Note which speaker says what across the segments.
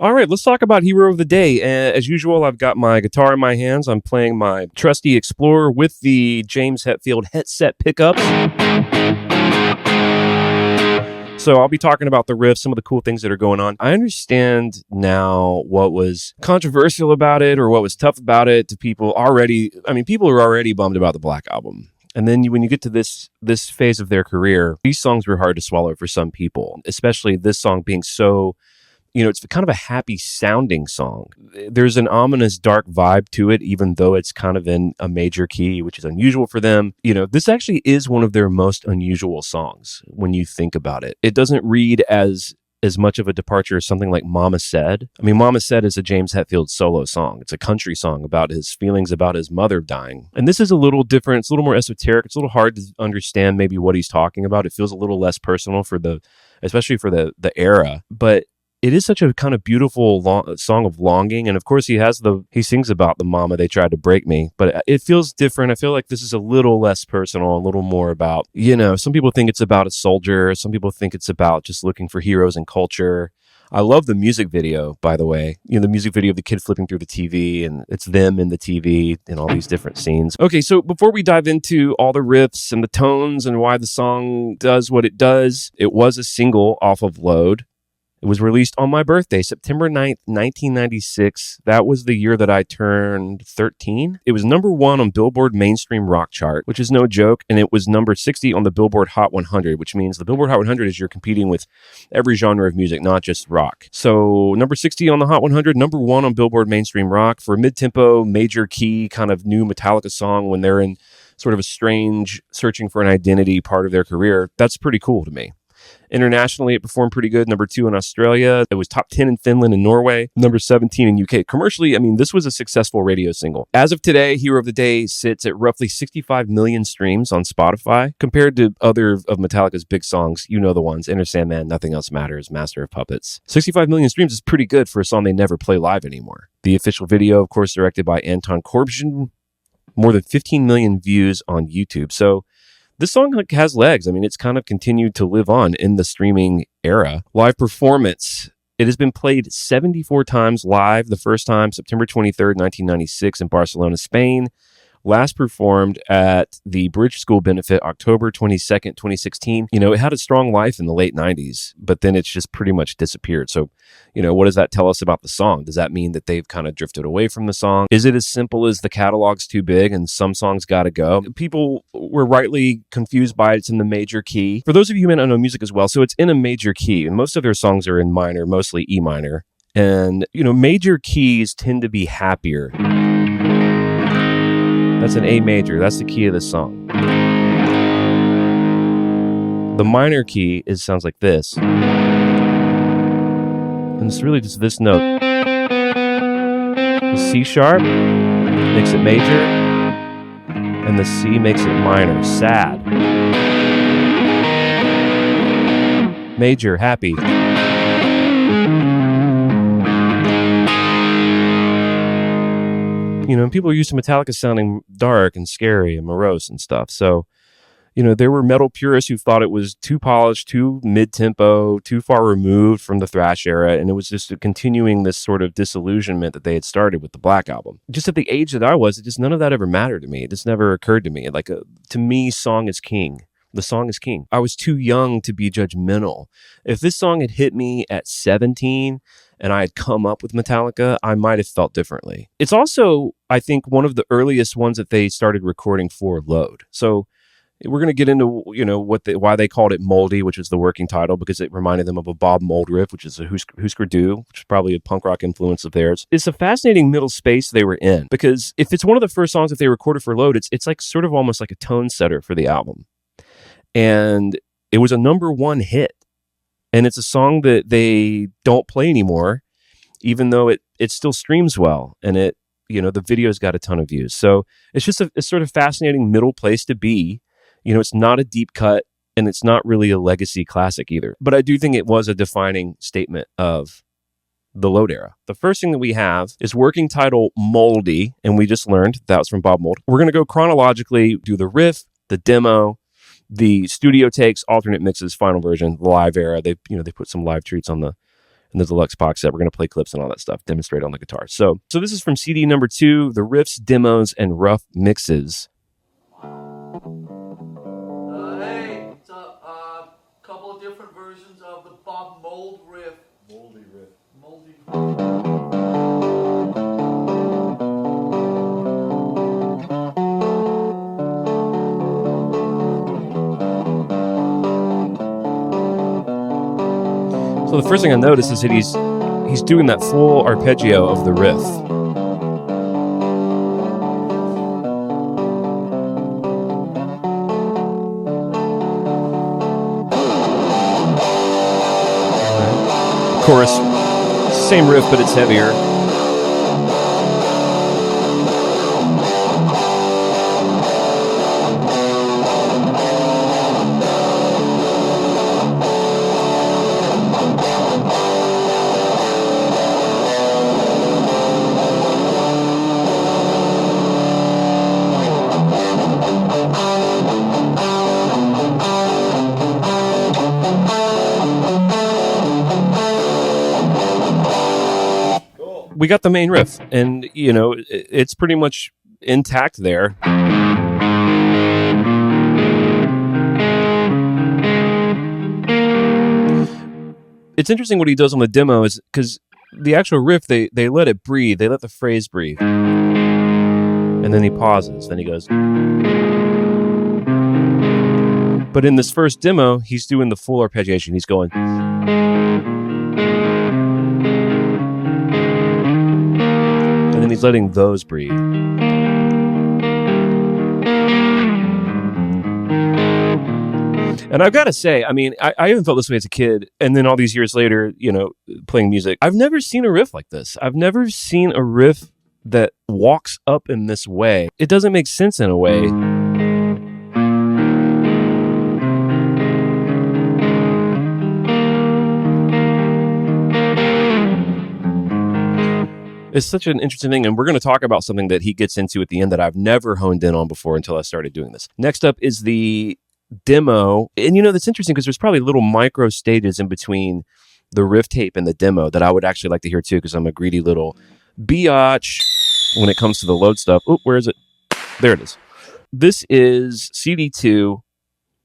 Speaker 1: All right, let's talk about Hero of the Day. As usual, I've got my guitar in my hands. I'm playing my trusty Explorer with the James Hetfield headset pickups. So I'll be talking about the riff, some of the cool things that are going on. I understand now what was controversial about it or what was tough about it to people already. I mean, people are already bummed about the Black Album. And then when you get to this phase of their career, these songs were hard to swallow for some people, especially this song being so, it's kind of a happy sounding song. There's an ominous dark vibe to it, even though it's kind of in a major key, which is unusual for them. This actually is one of their most unusual songs when you think about it. It doesn't read as much of a departure as something like Mama Said. I mean, Mama Said is a James Hetfield solo song. It's a country song about his feelings about his mother dying. And this is a little different. It's a little more esoteric. It's a little hard to understand maybe what he's talking about. It feels a little less personal especially for the era. But it is such a kind of beautiful song of longing. And of course, he sings about the mama, they tried to break me. But it feels different. I feel like this is a little less personal, a little more about, some people think it's about a soldier. Some people think it's about just looking for heroes in culture. I love the music video, by the way. The music video of the kid flipping through the TV, and it's them in the TV in all these different scenes. Okay, so before we dive into all the riffs and the tones and why the song does what it does, it was a single off of Load. It was released on my birthday, September 9th, 1996. That was the year that I turned 13. It was number 1 on Billboard Mainstream Rock Chart, which is no joke, and it was number 60 on the Billboard Hot 100, which means the Billboard Hot 100 is you're competing with every genre of music, not just rock. So number 60 on the Hot 100, number 1 on Billboard Mainstream Rock for a mid-tempo, major key kind of new Metallica song when they're in sort of a strange searching for an identity part of their career. That's pretty cool to me. Internationally, it performed pretty good. Number 2 in Australia. It was top 10 in Finland and Norway. Number 17 in UK. Commercially, this was a successful radio single. As of today, Hero of the Day sits at roughly 65 million streams on Spotify. Compared to other of Metallica's big songs, the ones, Enter Sandman, Nothing Else Matters, Master of Puppets. 65 million streams is pretty good for a song they never play live anymore. The official video, of course, directed by Anton Corbijn. More than 15 million views on YouTube. So this song has legs. It's kind of continued to live on in the streaming era. Live performance. It has been played 74 times live. The first time, September 23rd, 1996 in Barcelona, Spain. Last performed at the Bridge School benefit, October 22nd, 2016. It had a strong life in the late 90s, but then it's just pretty much disappeared. So, what does that tell us about the song? Does that mean that they've kind of drifted away from the song? Is it as simple as the catalog's too big and some songs got to go? People were rightly confused by it. It's in the major key. For those of you who may not know music as well, so it's in a major key, and most of their songs are in minor, mostly E minor. And, major keys tend to be happier. That's an A major. That's the key of the song. The minor key sounds like this. And it's really just this note. The C sharp makes it major, and the C makes it minor. Sad. Major, happy. People are used to Metallica sounding dark and scary and morose and stuff. So, there were metal purists who thought it was too polished, too mid-tempo, too far removed from the thrash era. And it was just continuing this sort of disillusionment that they had started with the Black Album. Just at the age that I was, none of that ever mattered to me. It just never occurred to me. To me, song is king. The song is king. I was too young to be judgmental. If this song had hit me at 17 and I had come up with Metallica, I might have felt differently. It's also, I think, one of the earliest ones that they started recording for Load. So we're going to get into, why they called it Mouldy, which is the working title, because it reminded them of a Bob Mould riff, which is a Husker Du, which is probably a punk rock influence of theirs. It's a fascinating middle space they were in, because if it's one of the first songs that they recorded for Load, it's like sort of almost like a tone setter for the album. And it was a number 1 hit. And it's a song that they don't play anymore, even though it still streams well. And the video's got a ton of views. So it's just a sort of fascinating middle place to be. It's not a deep cut, and it's not really a legacy classic either. But I do think it was a defining statement of the Load era. The first thing that we have is working title Mouldy, and we just learned that was from Bob Mould. We're going to go chronologically, do the riff, the demo, the studio takes, alternate mixes, final version, the live era. They put some live treats in in the deluxe box set. We're going to play clips and all that stuff, demonstrate on the guitar. So this is from CD number 2, the riffs, demos, and rough mixes.
Speaker 2: Hey, it's a couple of different versions of the Bob Mould riff. Mouldy riff.
Speaker 1: So the first thing I notice is that he's doing that full arpeggio of the riff. Chorus, same riff, but it's heavier. We got the main riff, and it's pretty much intact there. It's interesting what he does on the demo is because the actual riff, they let it breathe, they let the phrase breathe, and then he pauses, then he goes. But in this first demo, he's doing the full arpeggiation. He's going. And then he's letting those breathe. And I've got to say, I mean, I even felt this way as a kid. And then all these years later, playing music, I've never seen a riff like this. I've never seen a riff that walks up in this way. It doesn't make sense in a way. It's such an interesting thing, and we're going to talk about something that he gets into at the end that I've never honed in on before until I started doing this. Next up is the demo, and that's interesting because there's probably little micro stages in between the riff tape and the demo that I would actually like to hear too, because I'm a greedy little biatch when it comes to the Load stuff. Oh, where is it? There it is. This is CD2,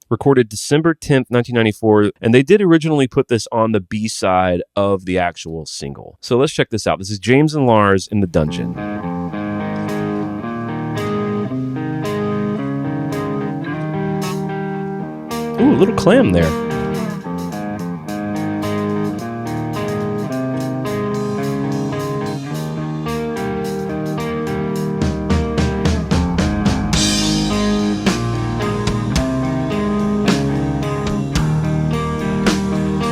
Speaker 1: recorded December 10th, 1994, and they did originally put this on the B-side of the actual single. So let's check this out. This is James and Lars in the Dungeon. Ooh, a little clam there.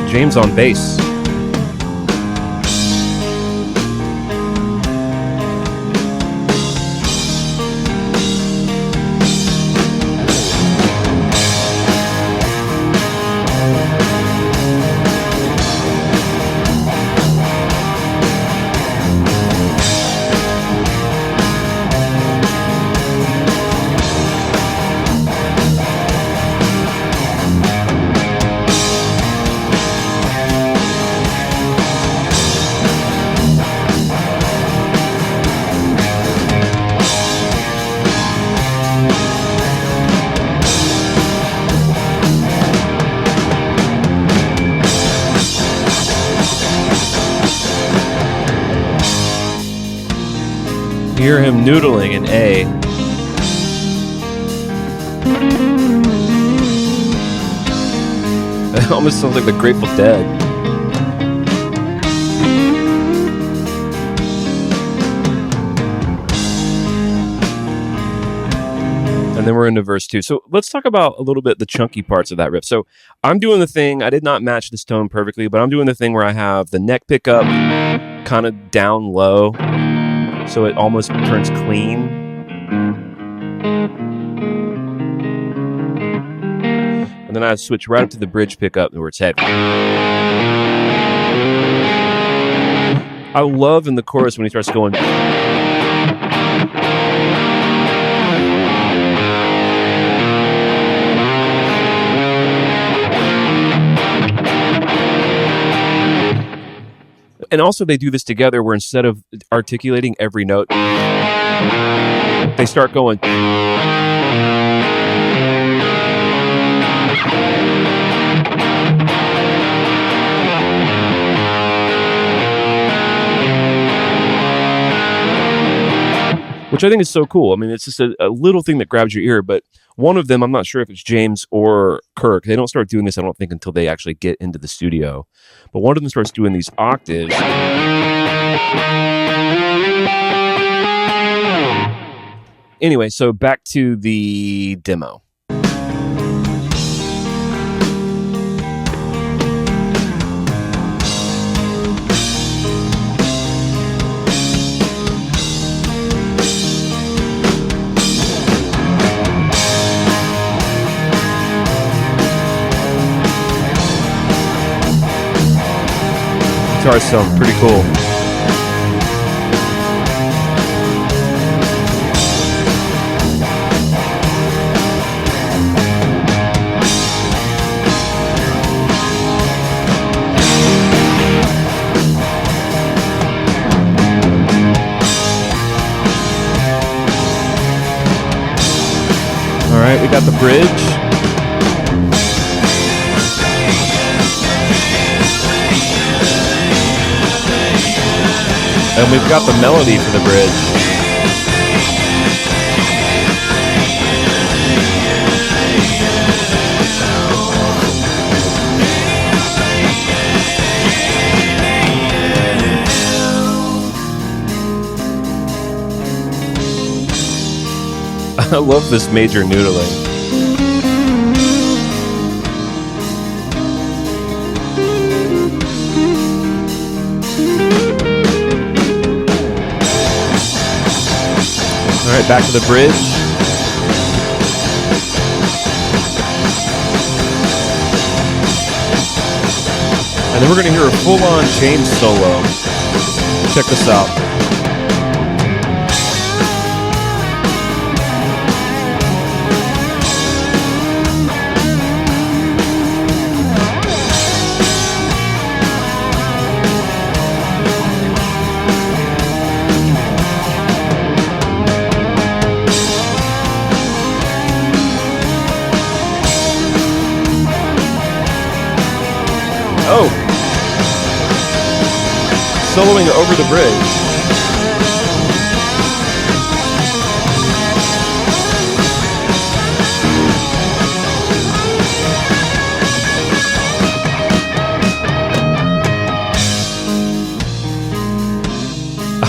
Speaker 1: James on bass. Hear him noodling in A. It almost sounds like the Grateful Dead. And then we're into verse 2. So let's talk about a little bit the chunky parts of that riff. So I'm doing the thing, I did not match this tone perfectly, but I'm doing the thing where I have the neck pickup kind of down low, so it almost turns clean. And then I switch right up to the bridge pickup where it's heavy. I love in the chorus when he starts going. And also they do this together where instead of articulating every note, they start going. Which I think is so cool. I mean, it's just a little thing that grabs your ear, but one of them, I'm not sure if it's James or Kirk. They don't start doing this, I don't think, until they actually get into the studio. But one of them starts doing these octaves. Anyway, so back to the demo. Guitars sound pretty cool. All right, we got the bridge. And we've got the melody for the bridge. I love this major noodling. All right, back to the bridge. And then we're going to hear a full-on James solo. Check this out. Oh, soloing over the bridge.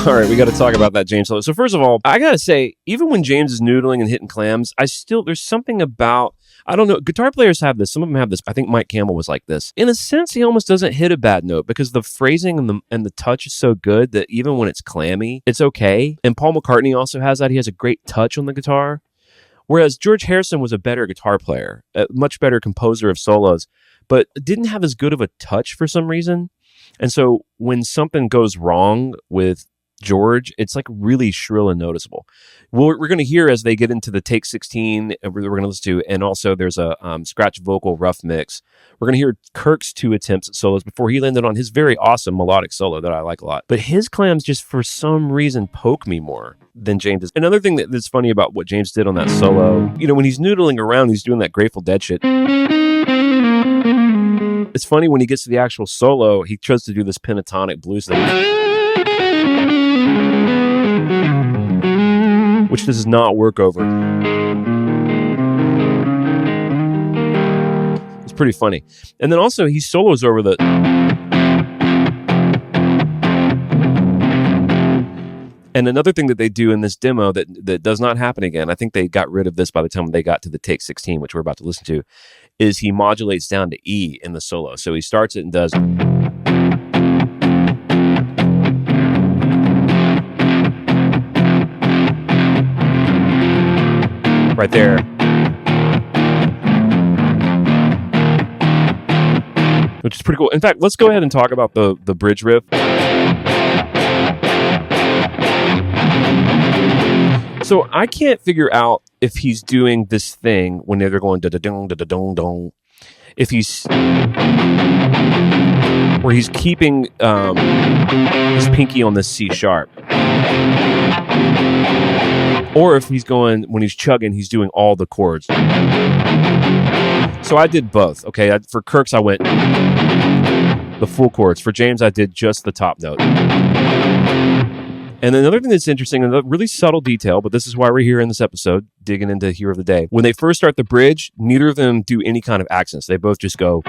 Speaker 1: All right, we got to talk about that James solo. So first of all, I got to say, even when James is noodling and hitting clams, there's something about, I don't know, guitar players have this. Some of them have this. I think Mike Campbell was like this. In a sense, he almost doesn't hit a bad note because the phrasing and the touch is so good that even when it's clammy, it's okay. And Paul McCartney also has that. He has a great touch on the guitar. Whereas George Harrison was a better guitar player, a much better composer of solos, but didn't have as good of a touch for some reason. And so when something goes wrong with George, it's like really shrill and noticeable. We're going to hear as they get into the take 16, we're going to listen to, and also there's a scratch vocal rough mix. We're going to hear Kirk's 2 attempts at solos before he landed on his very awesome melodic solo that I like a lot. But his clams just for some reason poke me more than James's. Another thing that's funny about what James did on that solo, you know, when he's noodling around, he's doing that Grateful Dead shit. It's funny when he gets to the actual solo, he tries to do this pentatonic blues thing, which does not work over. It's pretty funny. And then also he solos over the... And another thing that they do in this demo that does not happen again, I think they got rid of this by the time they got to the take 16, which we're about to listen to, is he modulates down to E in the solo. So he starts it and does... right there. Which is pretty cool. In fact, let's go ahead and talk about the bridge riff. So I can't figure out if he's doing this thing when they're going da-da-dong, da-da-dong-dong, if he's where he's keeping his pinky on the C sharp, or if he's going, when he's chugging, he's doing all the chords. So I did both. Okay, for Kirk's I went the full chords. For James I did just the top note. And another thing that's interesting, and a really subtle detail, but this is why we're here in this episode, digging into Hero of the Day. When they first start the bridge, neither of them do any kind of accents. They both just go.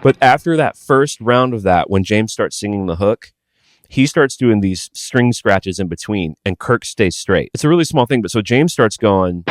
Speaker 1: But after that first round of that, when James starts singing the hook, he starts doing these string scratches in between, and Kirk stays straight. It's a really small thing, but so James starts going.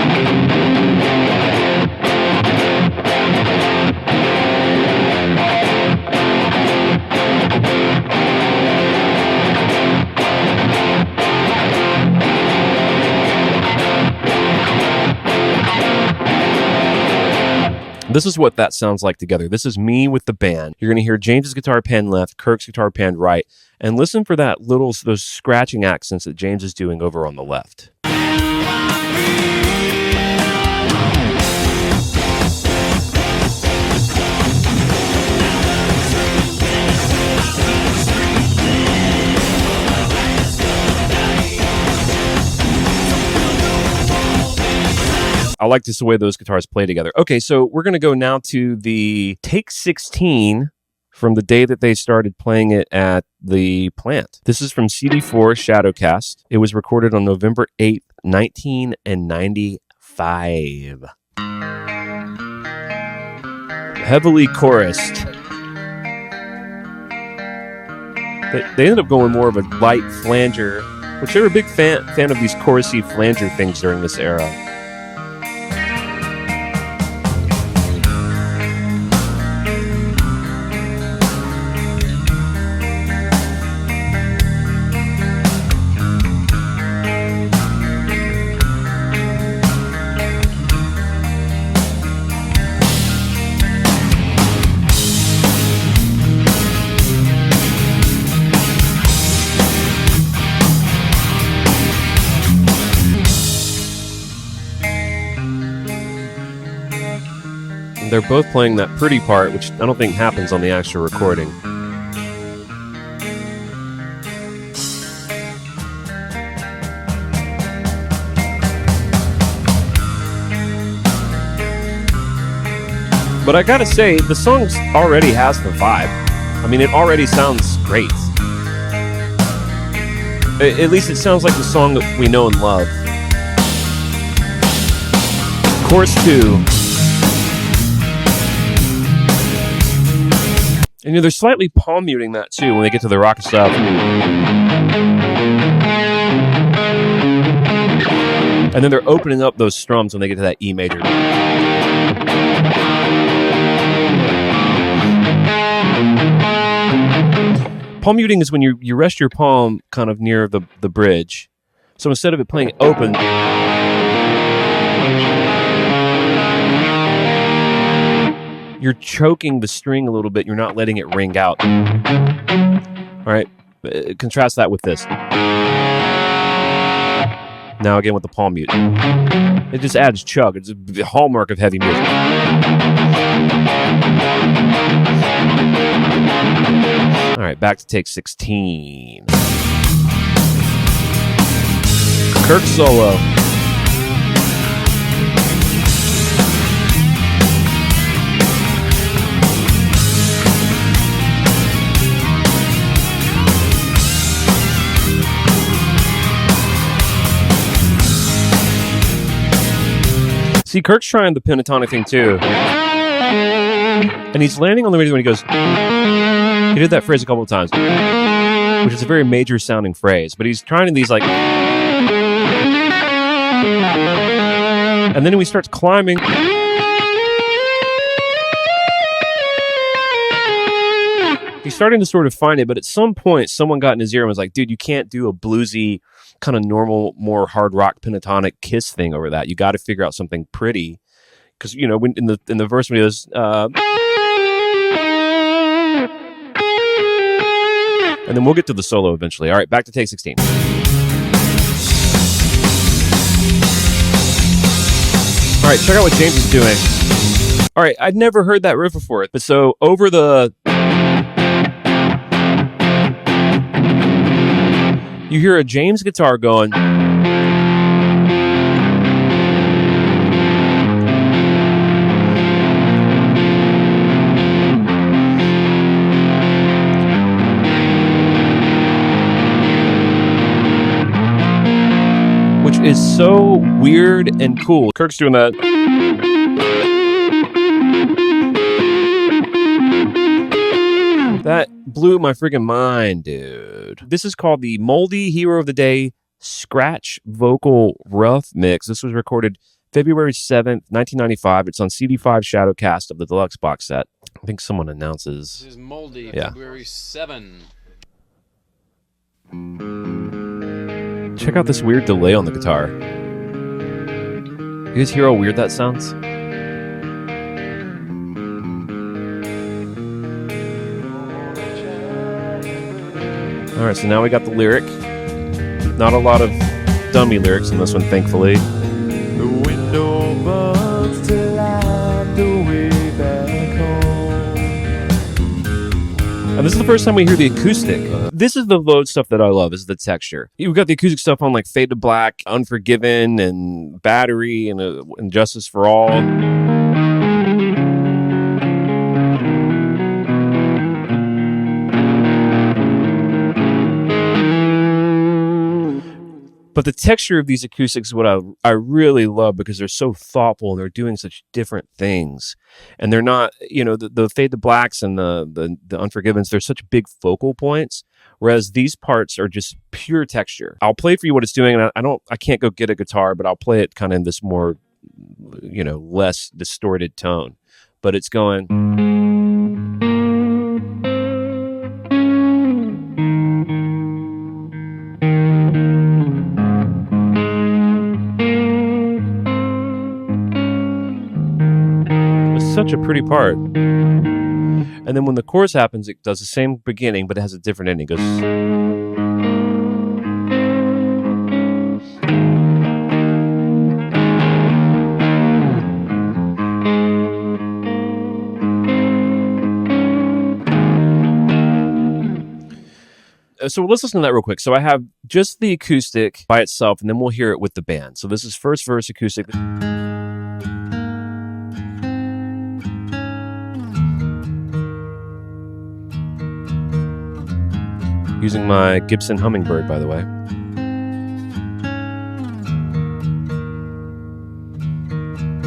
Speaker 1: This is what that sounds like together. This is me with the band. You're going to hear James's guitar pan left, Kirk's guitar pan right, and listen for those scratching accents that James is doing over on the left. I like this the way those guitars play together. Okay, so we're going to go now to the take 16 from the day that they started playing it at the plant. This is from CD4 Shadowcast. It was recorded on November 8th, 1995. Heavily chorused. They ended up going more of a light flanger, which they were a big fan of these chorusy flanger things during this era. They're both playing that pretty part, which I don't think happens on the actual recording. But I gotta say, the song already has the vibe. I mean, it already sounds great. At least it sounds like the song that we know and love. Chorus 2. And they're slightly palm muting that too when they get to the rock stuff. And then they're opening up those strums when they get to that E major. Palm muting is when you rest your palm kind of near the bridge. So instead of it playing open, you're choking the string a little bit. You're not letting it ring out. All right. Contrast that with this. Now again with the palm mute. It just adds chug. It's a hallmark of heavy music. All right, back to take 16. Kirk solo. See, Kirk's trying the pentatonic thing too. And he's landing on the radio when he goes... He did that phrase a couple of times, which is a very major sounding phrase, but he's trying these like... And then when he starts climbing... He's starting to sort of find it, but at some point, someone got in his ear and was like, dude, you can't do a bluesy, kind of normal, more hard rock pentatonic Kiss thing over that. You got to figure out something pretty. Because, you know, when in the verse when he goes... and then we'll get to the solo eventually. All right, back to take 16. All right, check out what James is doing. All right, I'd never heard that riff before, but so over the... You hear a James guitar going... which is so weird and cool. Kirk's doing that. That blew my freaking mind, dude. This is called the Mouldy Hero of the Day Scratch Vocal Rough Mix. This was recorded February 7th, 1995. It's on CD5 Shadowcast of the Deluxe Box Set. I think someone announces.
Speaker 3: This is Mouldy,
Speaker 1: yeah.
Speaker 3: February 7.
Speaker 1: Check out this weird delay on the guitar. You guys hear how weird that sounds? All right, so now we got the lyric. Not a lot of dummy lyrics in this one, thankfully.
Speaker 4: The window buzzed till light the way back home.
Speaker 1: And this is the first time we hear the acoustic. This is the Load stuff that I love, is the texture. You've got the acoustic stuff on like Fade to Black, Unforgiven, and Battery, and Justice for All. But the texture of these acoustics is what I really love, because they're so thoughtful and they're doing such different things. And they're not, the Fade to Blacks and the Unforgivens, they're such big focal points, whereas these parts are just pure texture. I'll play for you what it's doing, and I can't go get a guitar, but I'll play it kind of in this more, less distorted tone. But it's going... such a pretty part. And then when the chorus happens, it does the same beginning, but it has a different ending. It goes... So let's listen to that real quick. So I have just the acoustic by itself, and then we'll hear it with the band. So this is first verse acoustic. Using my Gibson Hummingbird, by the way.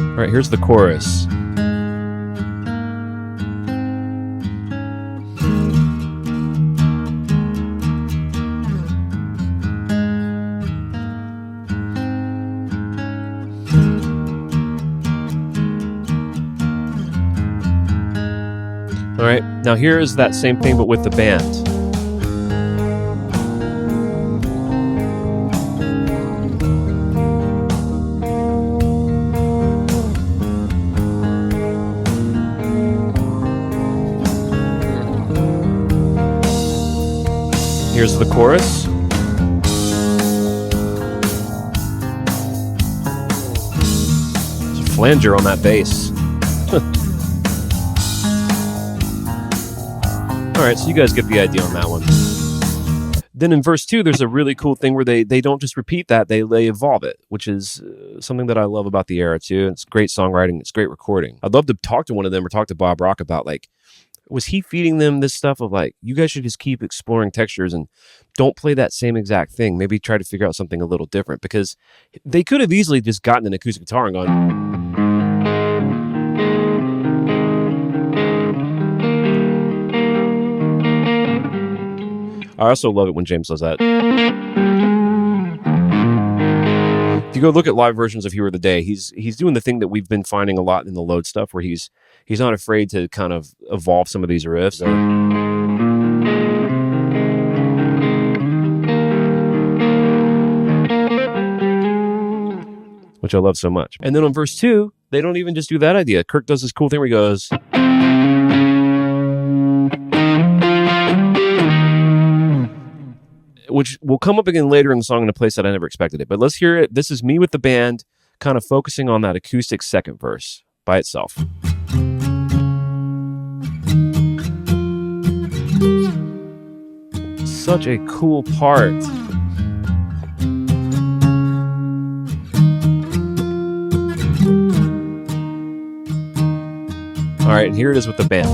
Speaker 1: All right, here's the chorus. All right, now here is that same thing, but with the band. Here's the chorus. There's a flanger on that bass. All right, so you guys get the idea on that one. Then in verse 2, there's a really cool thing where they don't just repeat that, they evolve it, which is something that I love about the era too. It's great songwriting, it's great recording. I'd love to talk to one of them or talk to Bob Rock about, like, was he feeding them this stuff of like, you guys should just keep exploring textures and don't play that same exact thing. Maybe try to figure out something a little different, because they could have easily just gotten an acoustic guitar and gone. I also love it when James does that. If you go look at live versions of Hero of the Day, he's doing the thing that we've been finding a lot in the Load stuff, where he's not afraid to kind of evolve some of these riffs. Which I love so much. And then on verse 2, they don't even just do that idea. Kirk does this cool thing where he goes... which will come up again later in the song in a place that I never expected it. But let's hear it. This is me with the band kind of focusing on that acoustic second verse by itself. Such a cool part. All right, and here it is with the band.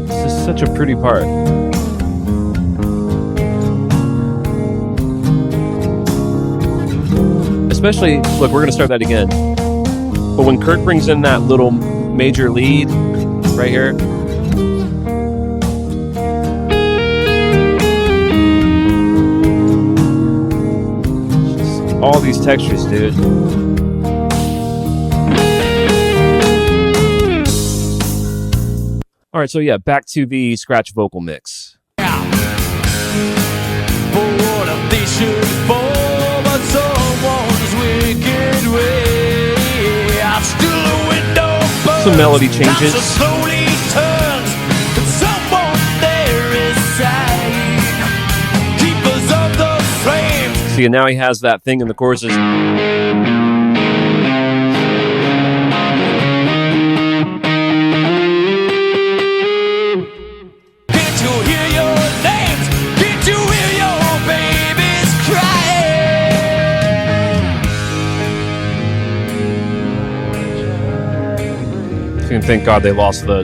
Speaker 1: This is such a pretty part. Especially, look, we're going to start that again. But when Kirk brings in that little major lead right here, just all these textures, dude. All right, so yeah, back to the scratch vocal mix.
Speaker 4: For what if they should fall by someone's wicked way? I'm still a window bird.
Speaker 1: Some melody changes.
Speaker 4: So slowly turns, but someone there inside. Keepers of the flames.
Speaker 1: See, and now he has that thing in the choruses. Thank God they lost the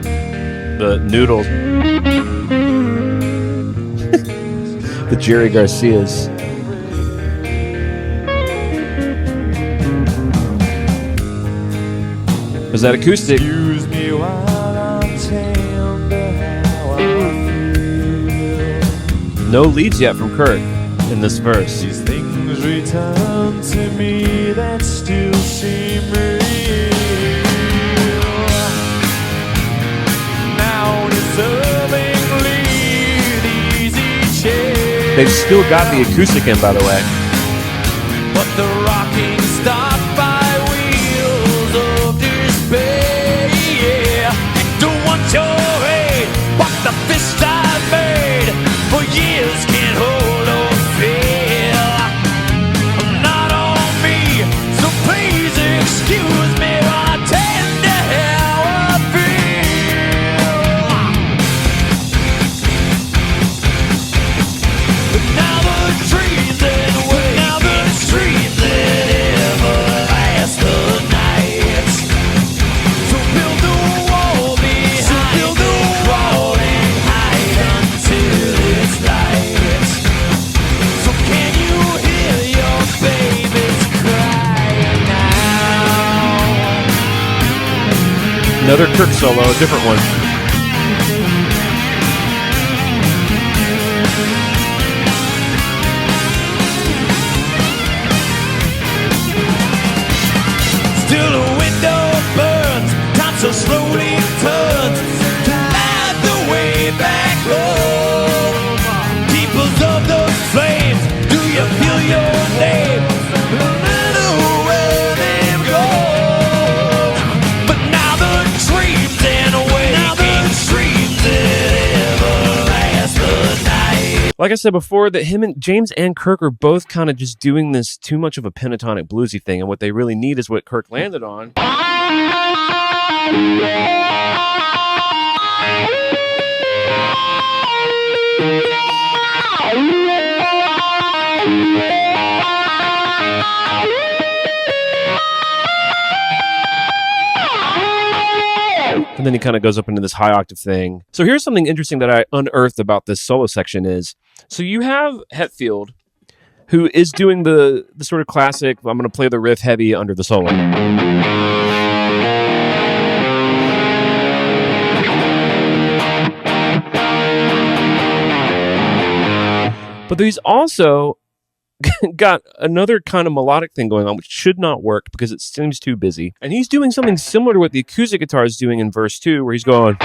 Speaker 1: noodles. The Jerry Garcias. Was that acoustic?
Speaker 4: Excuse me while I'm tender how I feel.
Speaker 1: No leads yet from Kirk in this verse.
Speaker 4: These things return to me that still seem real.
Speaker 1: They've still got the acoustic in, by the way.
Speaker 4: But the rocking stopped by wheels of despair. Don't want your aid, but the fist I've made for years can't hold or feel. Not on me, so please excuse me while I tend to how I feel. But now the dreams that wait, now the dreams that ever last the night. So build the wall behind, so build the wall and hide until it's light. So can you hear your babies crying now?
Speaker 1: Another Kirk solo, a different one.
Speaker 4: Still a window burns, time so slowly turns to light the way back home. Keepers of the flames, do you feel your name? No matter where they've gone. But now the dreams and waking, now the dreams that ever last the night.
Speaker 1: Like I said before, that him and James and Kirk are both kind of just doing this too much of a pentatonic bluesy thing, and what they really need is what Kirk landed on. And then he kind of goes up into this high octave thing. So here's something interesting that I unearthed about this solo section is, so you have Hetfield, who is doing the sort of classic, I'm going to play the riff heavy under the solo. But he's also got another kind of melodic thing going on, which should not work because it seems too busy. And he's doing something similar to what the acoustic guitar is doing in verse 2, where he's going...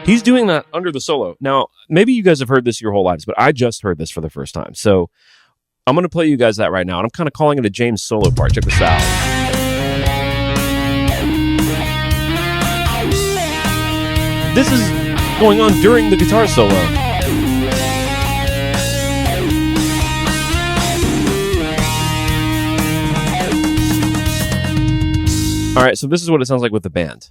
Speaker 1: He's doing that under the solo. Now, maybe you guys have heard this your whole lives, but I just heard this for the first time. So I'm going to play you guys that right now. And I'm kind of calling it a James solo part. Check this out. This is going on during the guitar solo. All right, so this is what it sounds like with the band.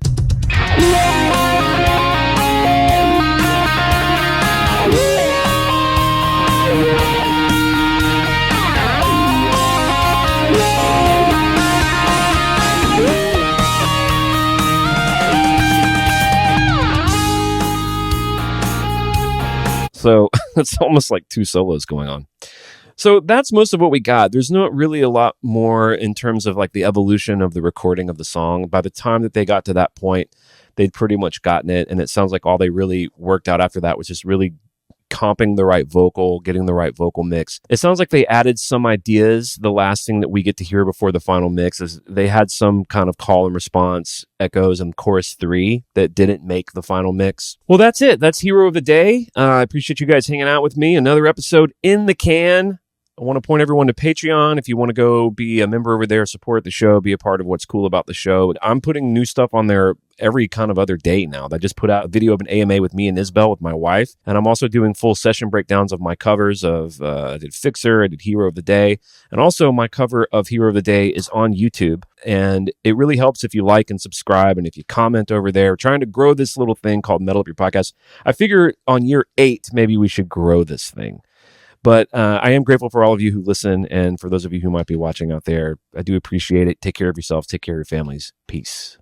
Speaker 1: So it's almost like two solos going on. So that's most of what we got. There's not really a lot more in terms of like the evolution of the recording of the song. By the time that they got to that point, they'd pretty much gotten it. And it sounds like all they really worked out after that was just really comping the right vocal, getting the right vocal mix. It sounds like they added some ideas. The last thing that we get to hear before the final mix is they had some kind of call and response echoes in chorus 3 that didn't make the final mix. Well, that's it. That's Hero of the Day. I appreciate you guys hanging out with me. Another episode in the can. I want to point everyone to Patreon. If you want to go be a member over there, support the show, be a part of what's cool about the show. I'm putting new stuff on there every kind of other day now. I just put out a video of an AMA with me and Isabel with my wife. And I'm also doing full session breakdowns of my covers of, I did Fixer, I did Hero of the Day. And also my cover of Hero of the Day is on YouTube. And it really helps if you like and subscribe and if you comment over there. We're trying to grow this little thing called Metal Up Your Podcast. I figure on year 8, maybe we should grow this thing. But I am grateful for all of you who listen, and for those of you who might be watching out there, I do appreciate it. Take care of yourselves. Take care of your families. Peace.